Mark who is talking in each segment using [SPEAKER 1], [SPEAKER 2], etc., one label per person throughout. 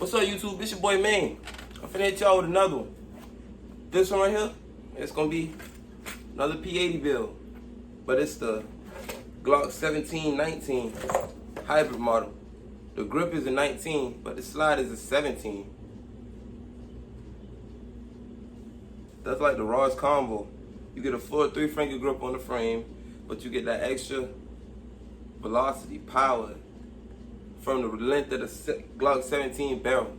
[SPEAKER 1] What's up, YouTube? This your boy Main. I'm finna hit y'all with another one. This one right here, it's gonna be another P80 build, but it's the Glock 1719 hybrid model. The grip is a 19, but the slide is a 17. That's like the rawest combo. You get a full 3-finger grip on the frame, but you get that extra velocity, power from the length of the Glock 17 barrel.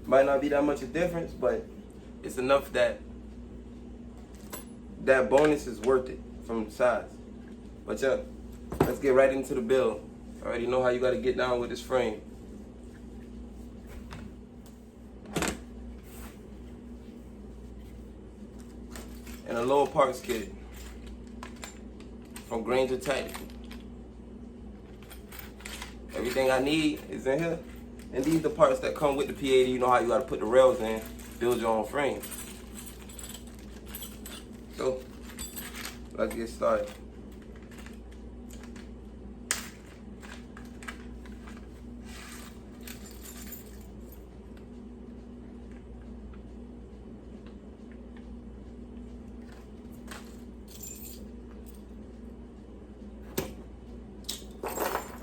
[SPEAKER 1] Might not be that much of a difference, but it's enough that that bonus is worth it from the size. But yeah, let's get right into the build. I already know how you gotta get down with this frame. And a lower parts kit from Granger Tactical. Everything I need is in here. And these are the parts that come with the P80. You know how you gotta put the rails in, build your own frame. So, let's get started.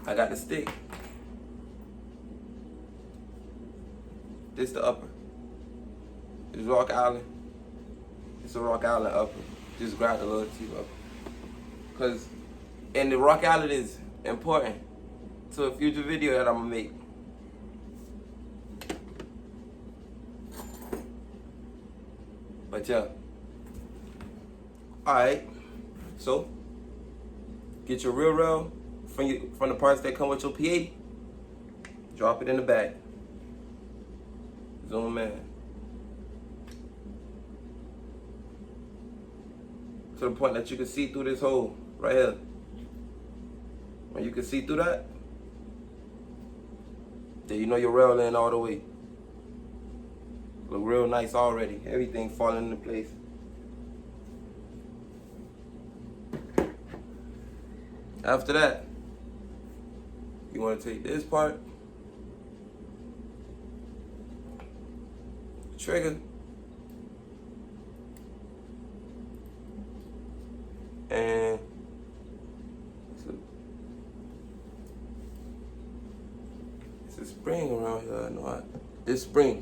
[SPEAKER 1] I got the stick. This the upper. It's Rock Island. It's a Rock Island upper. Just grab the little T upper. And the Rock Island is important to a future video that I'm gonna make. But yeah. Alright. So, get your real rail from the parts that come with your P80. Drop it in the bag. Zoom in. To the point that you can see through this hole right here. When you can see through that, then you know your rail in all the way. Look real nice already. Everything falling into place. After that, you want to take this part, trigger, and it's a spring around here. I know this spring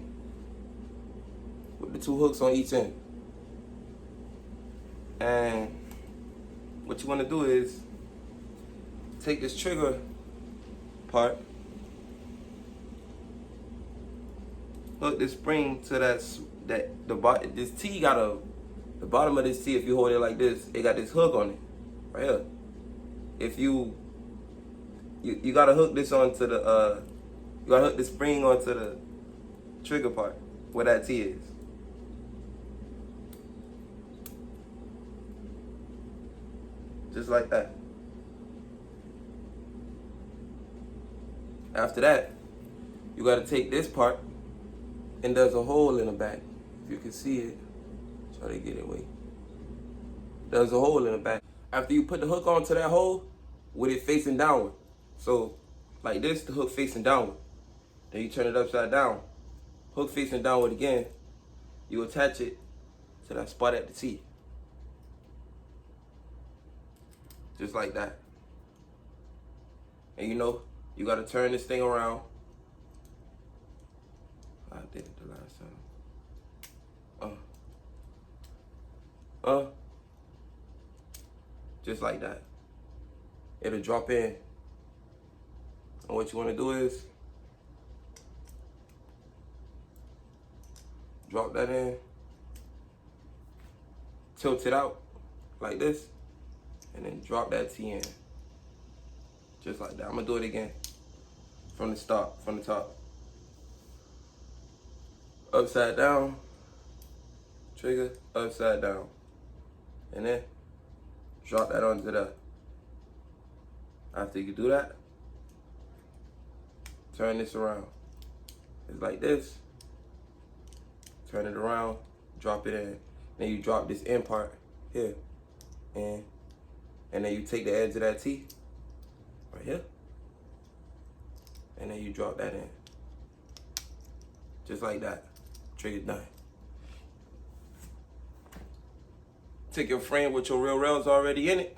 [SPEAKER 1] with the 2 hooks on each end. And what you want to do is take this trigger part, hook this spring to this T got the bottom of this T, if you hold it like this, it got this hook on it right here. If you gotta hook this onto the you gotta hook the spring onto the trigger part where that T is. Just like that. After that, you gotta take this part, and there's a hole in the back. If you can see it, try to get it away. There's a hole in the back. After you put the hook onto that hole, with it facing downward. So, like this, the hook facing downward. Then you turn it upside down. Hook facing downward again. You attach it to that spot at the T. Just like that. And you know, you gotta turn this thing around. I did it the last time. Just like that. It'll drop in. And what you wanna do is drop that in, tilt it out like this, and then drop that T in. Just like that. I'm gonna do it again. From the top. Upside down, trigger, upside down. And then drop that onto there. After you do that, turn this around. It's like this. Turn it around, drop it in. Then you drop this end part here. And then you take the edge of that T right here. And then you drop that in. Just like that. Trigger done. Take your frame with your real rails already in it.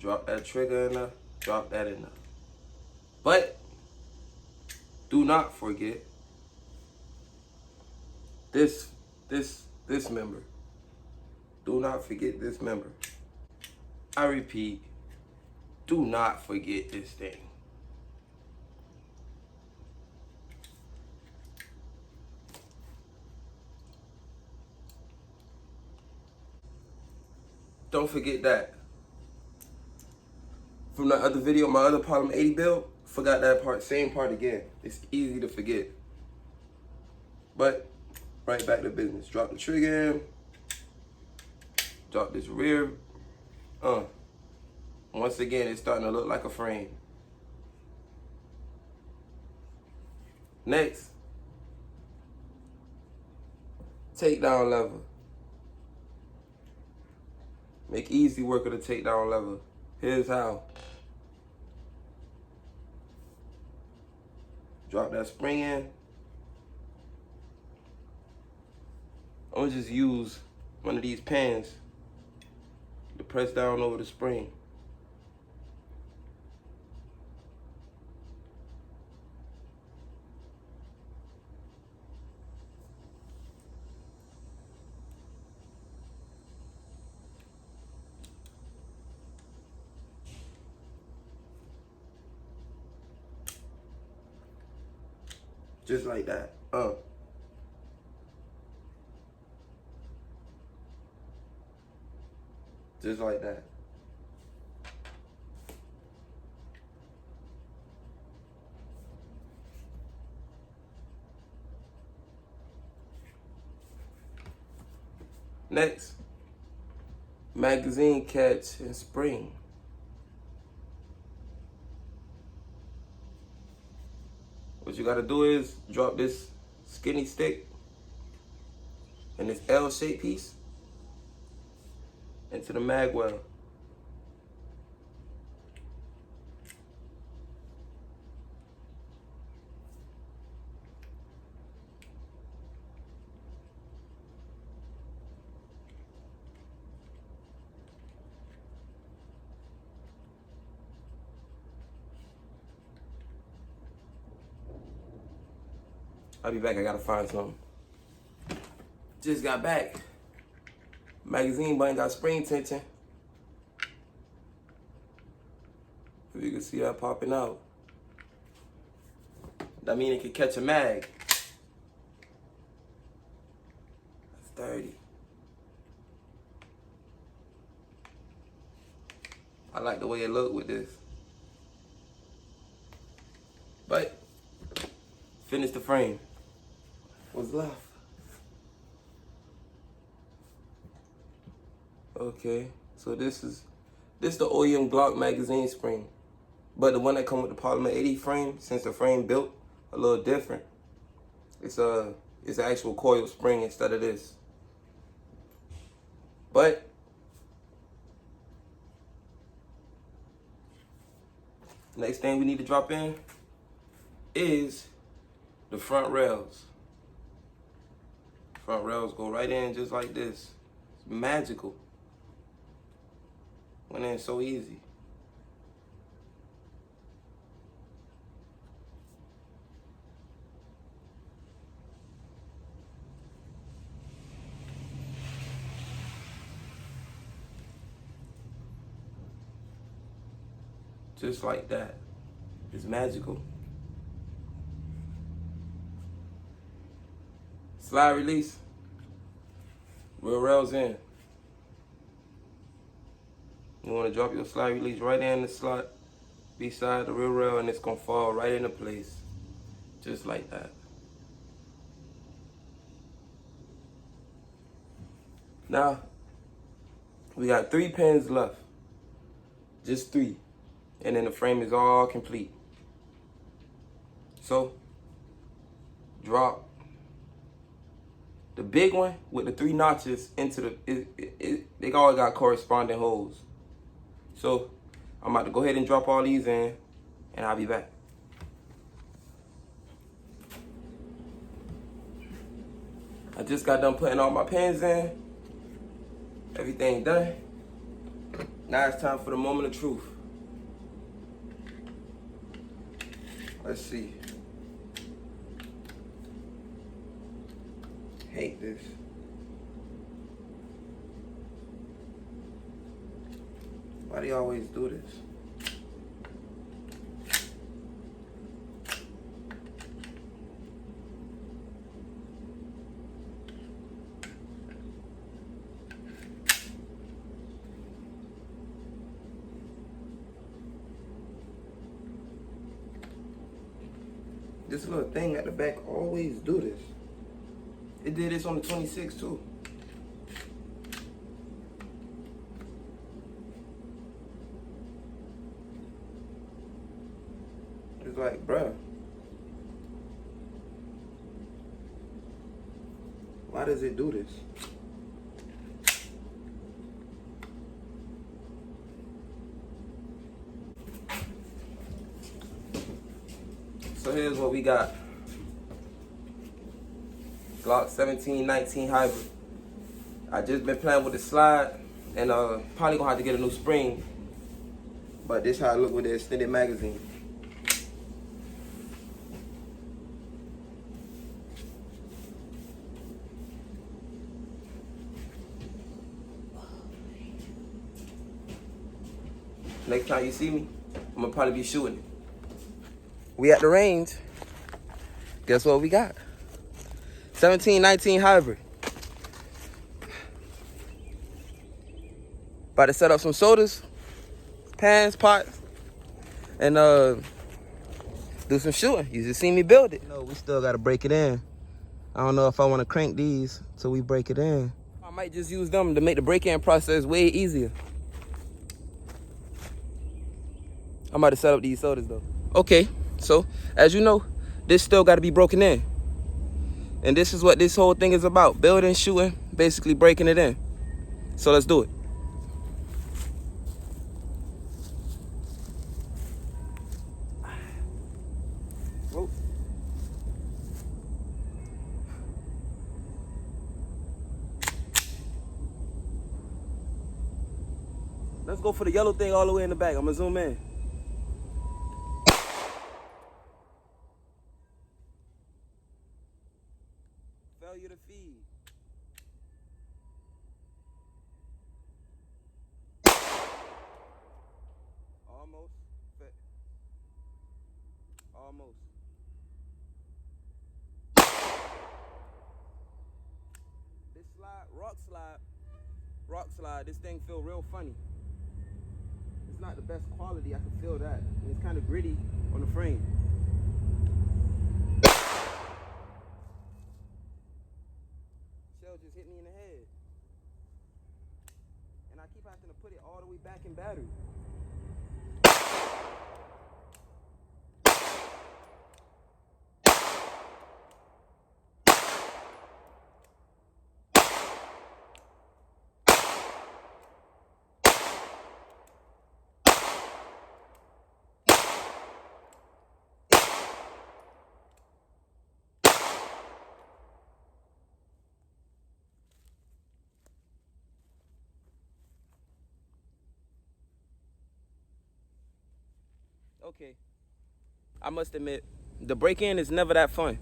[SPEAKER 1] Drop that trigger in there. Drop that in there. But do not forget this member. Do not forget this member. I repeat, do not forget this thing. Don't forget that. From the other video, my other Polymer 80 build, forgot that part, same part again. It's easy to forget. But, right back to business. Drop the trigger in. Drop this rear. Once again, it's starting to look like a frame. Next, takedown lever. Make easy work of the takedown lever. Here's how. Drop that spring in. I'm gonna just use one of these pins to press down over the spring. Just like that. Just like that. Next, magazine catch and spring. What you gotta do is drop this skinny stick and this L-shaped piece into the mag well. I'll be back, I gotta find something. Just got back. Magazine button got spring tension. If you can see that popping out. That means it can catch a mag. That's dirty. I like the way it looked with this. But, finish the frame. What's left? Okay, so this is the OEM Glock magazine spring. But the one that come with the Polymer 80 frame, since the frame built a little different, it's an actual coil spring instead of this. But next thing we need to drop in is the front rails. Front rails go right in just like this. It's magical. Went in so easy. Just like that. It's magical. Slide release. Real rails in. You want to drop your slide release right in the slot beside the real rail, and it's going to fall right into place. Just like that. Now, we got 3 pins left. Just 3. And then the frame is all complete. So, drop the big one with the 3 notches into the, they all got corresponding holes. So, I'm about to go ahead and drop all these in, and I'll be back. I just got done putting all my pins in. Everything done. Now it's time for the moment of truth. Let's see. Hate this. Why do you always do this? This little thing at the back always do this. It did this on the 26 too. It's like, bruh, why does it do this? So here's what we got. Glock 1719 hybrid. I just been playing with the slide and probably gonna have to get a new spring. But this how I look with the extended magazine. Next time you see me, I'm gonna probably be shooting it. We at the range. Guess what we got? 1719 hybrid. About to set up some sodas, pans, pots, and do some shooting. You just seen me build it. No, we still gotta break it in. I don't know if I wanna crank these till we break it in. I might just use them to make the break-in process way easier. I'm about to set up these sodas though. Okay, so as you know, this still gotta be broken in. And this is what this whole thing is about. Building, shooting, basically breaking it in. So let's do it. Whoa. Let's go for the yellow thing all the way in the back. I'm gonna zoom in. Failure to feed. Almost. Almost. This slide, rock slide, this thing feel real funny. It's not the best quality, I can feel that. And it's kind of gritty on the frame. Shell just hit me in the head. And I keep having to put it all the way back in battery. Okay, I must admit, the break-in is never that fun.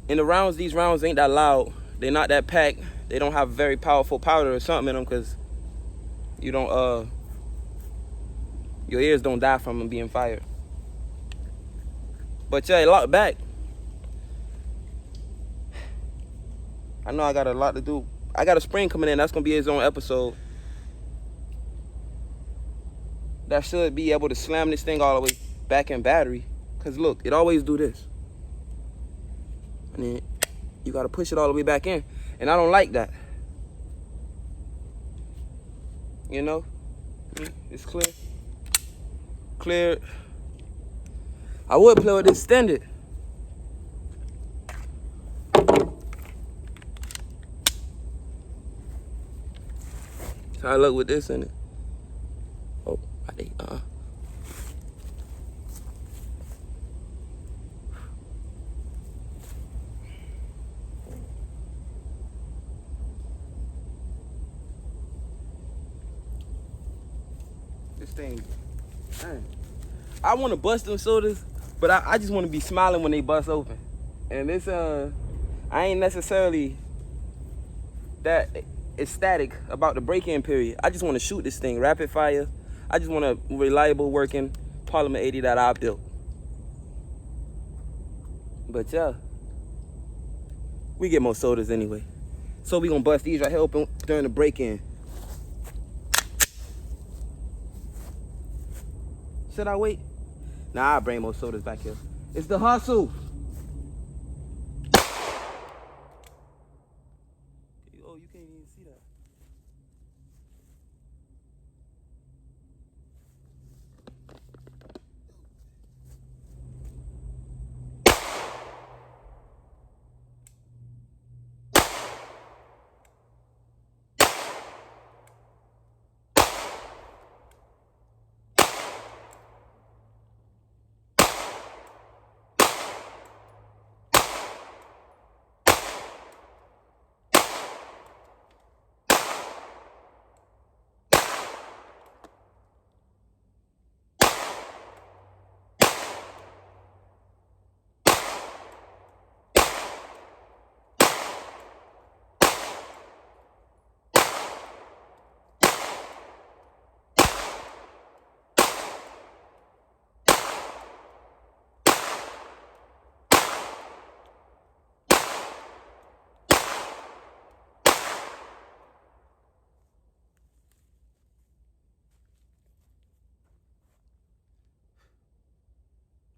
[SPEAKER 1] In the rounds, these rounds ain't that loud. They're not that packed. They don't have very powerful powder or something in them because you don't, your ears don't die from them being fired. But yeah, lock back. I know I got a lot to do. I got a spring coming in. That's going to be his own episode. That should be able to slam this thing all the way back in battery. Because look, it always do this. And then you got to push it all the way back in. And I don't like that. You know? It's clear. Clear. I would play with this extended. So I look with this in it. Oh, I think,
[SPEAKER 2] things. Man. I want to bust them sodas, but I just want to be smiling when they bust open. And this, I ain't necessarily that ecstatic about the break-in period. I just want to shoot this thing rapid fire. I just want a reliable working Polymer 80 that I built. But yeah, we get more sodas anyway. So we gonna bust these right here open during the break-in. Should I wait? Nah, I'll bring more sodas back here. It's the hustle. Oh, you can't even see that.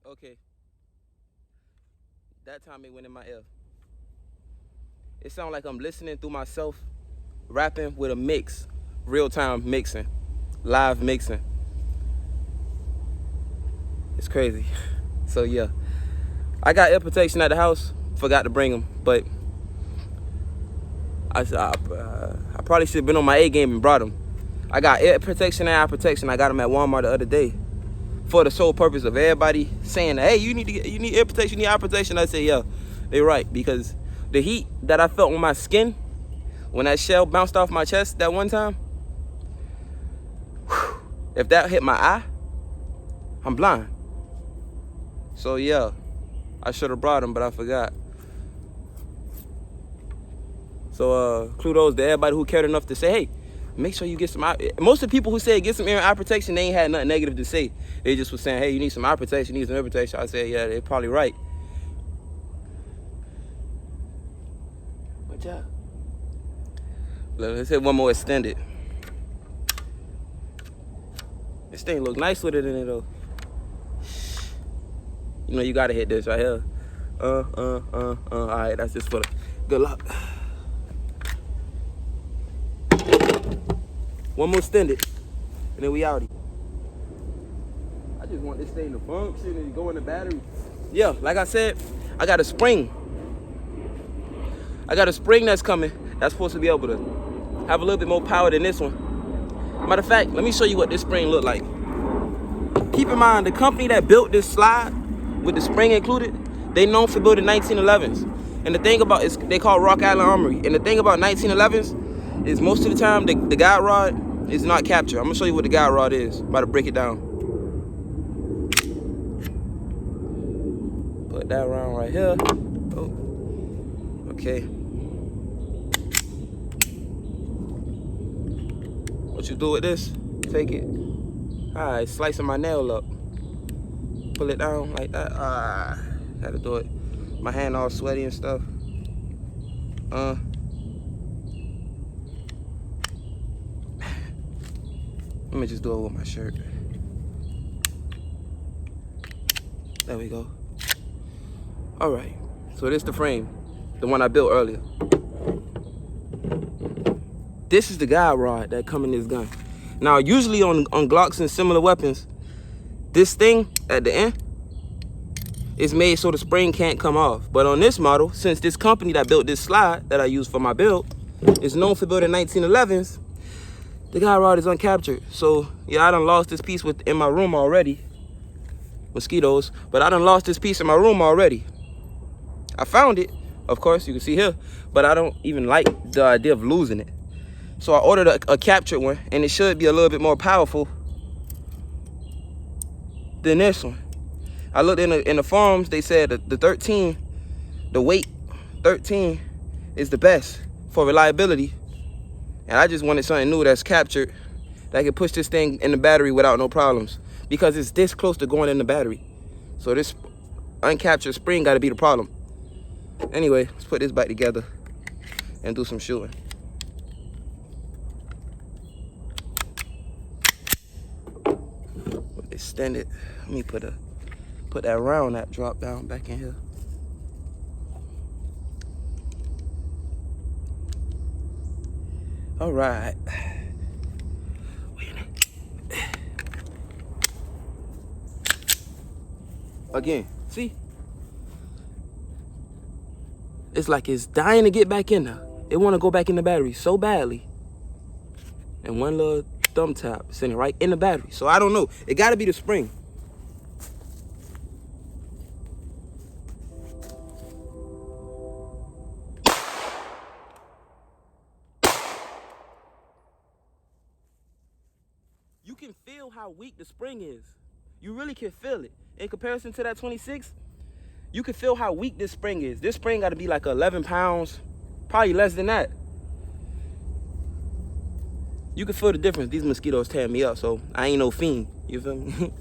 [SPEAKER 2] Okay. That time it went in my ear. It sounded like I'm listening through myself, rapping with a mix, real-time mixing, live mixing. It's crazy. So yeah, I got ear protection at the house. Forgot to bring them, but I probably should have been on my A game and brought them. I got ear protection and eye protection. I got them at Walmart the other day, for the sole purpose of everybody saying, hey, you need ear protection, you need eye protection. I say, yeah, they're right, because the heat that I felt on my skin when that shell bounced off my chest that one time, whew, if that hit my eye, I'm blind. So yeah, I should have brought them, but I forgot. So kudos to everybody who cared enough to say, hey, make sure you get some eye. Most of the people who said get some ear and eye protection, they ain't had nothing negative to say. They just was saying, hey, you need some eye protection, you need some ear protection. I said, yeah, they're probably right. But yeah. Let's hit one more extended. This thing look nice with it in it though. You know you gotta hit this right here. Alright, that's just for the good luck. One more extended, and then we outie. I just want this thing to function and go in the battery. Yeah, like I said, I got a spring. I got a spring that's coming. That's supposed to be able to have a little bit more power than this one. Matter of fact, let me show you what this spring look like. Keep in mind, the company that built this slide with the spring included, they known for building 1911s. And the thing about it is they call Rock Island Armory. And the thing about 1911s is most of the time the guide rod is not captured. I'm gonna show you what the guide rod is. I'm about to break it down. Put that round right here. Oh, okay. What you do with this? Take it. All right, slicing my nail up. Pull it down like that. Gotta do it. My hand all sweaty and stuff. Let me just do it with my shirt. There we go. All right, so this is the frame, the one I built earlier. This is the guide rod that come in this gun. Now, usually on Glocks and similar weapons, this thing at the end is made so the spring can't come off. But on this model, since this company that built this slide that I use for my build is known for building 1911s, the guide rod is uncaptured. So yeah, I done lost this piece in my room already. Mosquitoes, but I done lost this piece in my room already. I found it, of course, you can see here, but I don't even like the idea of losing it. So I ordered a captured one, and it should be a little bit more powerful than this one. I looked in the forums, they said that the 13, the weight 13 is the best for reliability. And I just wanted something new that's captured, that can push this thing in the battery without no problems. Because it's this close to going in the battery. So this uncaptured spring gotta be the problem. Anyway, let's put this back together and do some shooting. Extend it. Let me put that round that drop down back in here. All right. Again, see? It's like it's dying to get back in there. It want to go back in the battery so badly. And one little thumb tap sitting right in the battery. So I don't know. It got to be the spring. You can feel how weak the spring is. You really can feel it. In comparison to that 26, you can feel how weak this spring is. This spring got to be like 11 pounds, probably less than that. You can feel the difference. These mosquitoes tear me up, so I ain't no fiend. You feel me?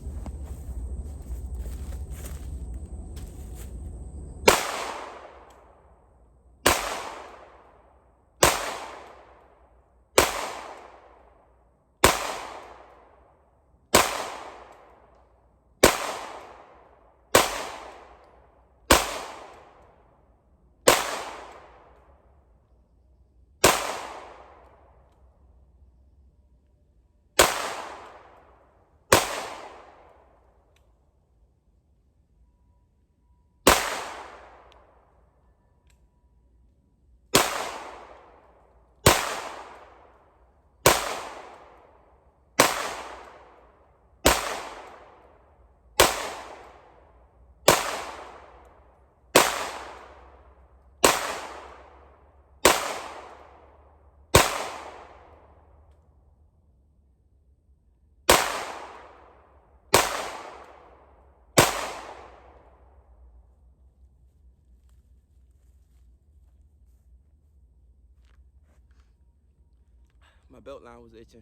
[SPEAKER 2] My belt line was itching.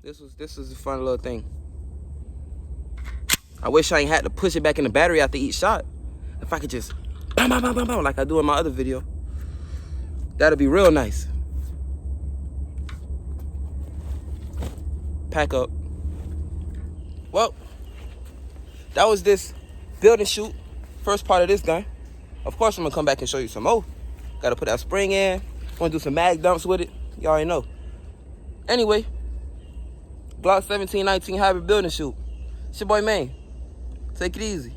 [SPEAKER 2] This was a fun little thing. I wish I ain't had to push it back in the battery after each shot. If I could just bam, bam, bam, bam, bam, like I do in my other video, that'd be real nice. Pack up. Well, that was this build and shoot. First part of this gun. Of course, I'm gonna come back and show you some more. Gotta put that spring in. Wanna do some mag dumps with it. You already know. Anyway, Glock 1719 hybrid build and shoot. It's your boy, man. Take it easy.